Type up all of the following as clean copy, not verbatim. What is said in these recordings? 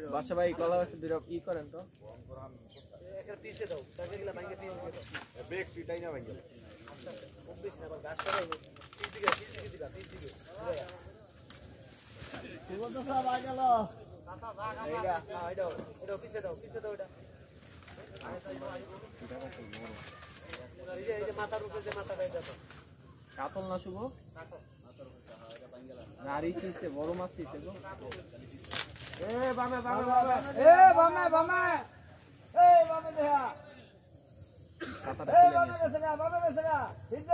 বাসা ভাই কলা দুটো ই করেন তো পিছে দাও তাকে গেলে ভাঙে দিয়ে দাও ব্রেক ফিটাই না ভাঙে খুব বেশি না আবার গাছটা পিছ দিকে কেবল তো সব আ গেল এইটা এটা পিছে দাও এটা এই যে মাথার উপরে যে মাথাটা এটা তো কাতল না শুভ গাড়ি কিনছে বড় মাছ কিনছে গো বামে দেয়া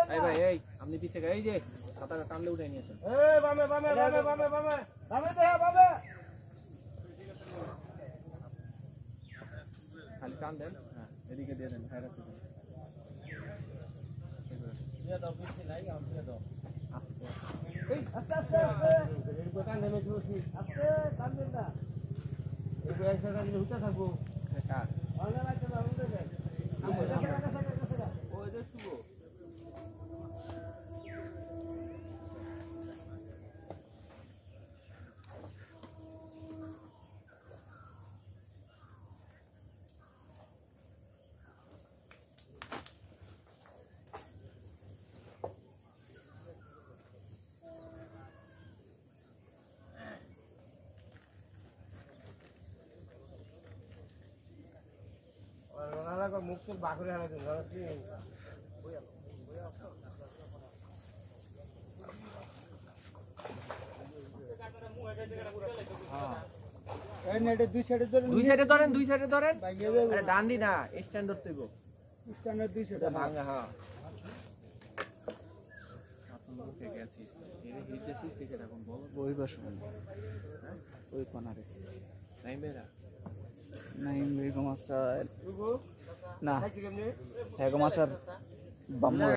এই ভাই এই আপনি পিছে এই যে কাতাটা টানলে উঠে নিয়েছেন বামে দেয়া খালি টান দেন হ্যাঁ এদিকে দিয়ে দেন খায়রা দিয়ে দাও পিছে নাই আমি দিয়ে দাও আস্তে টান দেবে আস্তে টান দেন না এই বয়সটা যদি হুতে থাকবো কার ভালো লাগছে না হুতে যায় ওই যে শুভ মুখ তো বাকুরে হারা দিন দুই সাইডে ধরেন আরে ডান দি না স্ট্যান্ডার্ড তৈব স্ট্যান্ডার্ড দুই সাইডে ভাঙা হ্যাঁ আপন লোকে গেছিস এই হিটেছিস থেকে এখন বল ওই বসে ওই কোনারে টাইম বেরা নাইম বেগম আসার না বেগম আসার বাম্মা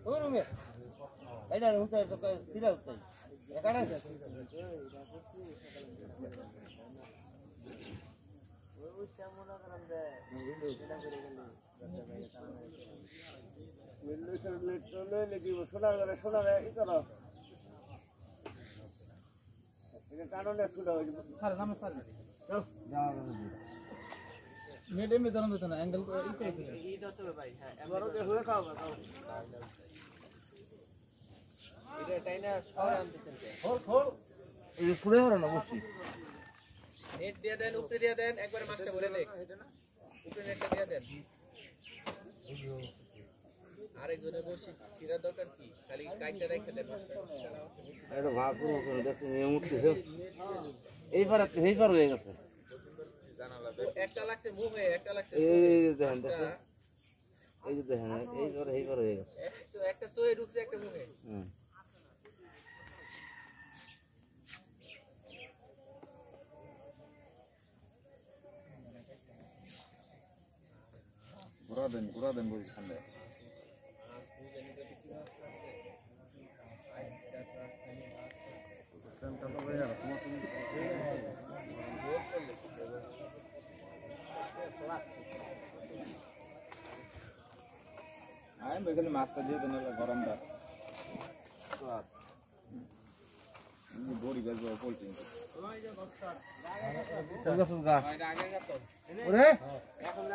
ওই রুমে এইটা হুতে তো সিরা হুতে এখানে ওই চামড়া করাম দে এটা করে গেল মিল্লো লেগিব সোনা ই করো এটা কারণে সুদা হয়ে যাবে স্যার নাম স্যার নেটে মে ধরন দিতে না অ্যাঙ্গেল ই করে দিলে ই দিতে হবে ভাই হ্যাঁ এবারও যে হয়ে খাও এটা টাইনা শহরে আনতেছেন খোল এই যে পুরো হলো না বুঝছি নেট দিয়ে দেন উপরে দিয়ে দেন একবারে মাছটা ভরে দেখ উপরে নেটটা দিয়ে দেন আরেকজনে বসে সিরা দরকার কি খালি কাইটা রেখে দেন এটা ভাগ করে দেখুন নিয়ম উঠছে এইবার হয়ে গেছে একটা লাগছে মুখে একটা লাগছে এই দেখেন এই যে দেখেন এইবার হয়ে গেছে একটা চোয়ে ঢুকছে একটা মুখে ঘুরা দেন বই ঠান্ডা আমি বেখানে মাছটা দিয়ে দেন গরমটা বড়ি বেজবো পোল্ট্রি ওরে এখন